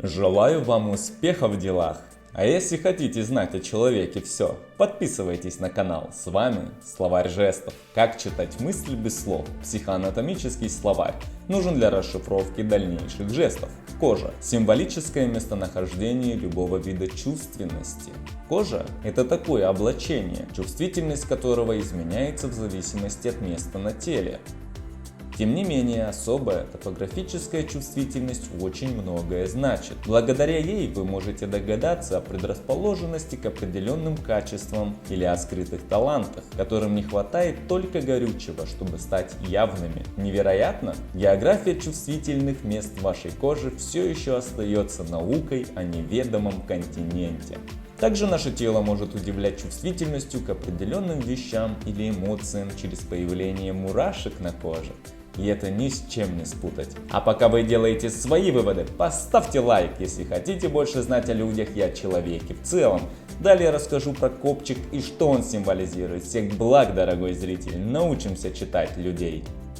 Желаю вам успехов в делах! А если хотите знать о человеке все, подписывайтесь на канал. С вами Словарь жестов. Как читать мысли без слов? Психоанатомический словарь. Нужен для расшифровки дальнейших жестов. Кожа. Символическое местонахождение любого вида чувственности. Кожа – это такое облачение, чувствительность которого изменяется в зависимости от места на теле. Тем не менее, особая топографическая чувствительность очень многое значит. Благодаря ей вы можете догадаться о предрасположенности к определенным качествам или о скрытых талантах, которым не хватает только горючего, чтобы стать явными. Невероятно? География чувствительных мест вашей кожи все еще остается наукой о неведомом континенте. Также наше тело может удивлять чувствительностью к определенным вещам или эмоциям через появление мурашек на коже. И это ни с чем не спутать. А пока вы делаете свои выводы, поставьте лайк, если хотите больше знать о людях и о человеке в целом. Далее расскажу про копчик и что он символизирует. Всех благ, дорогой зритель, научимся читать людей.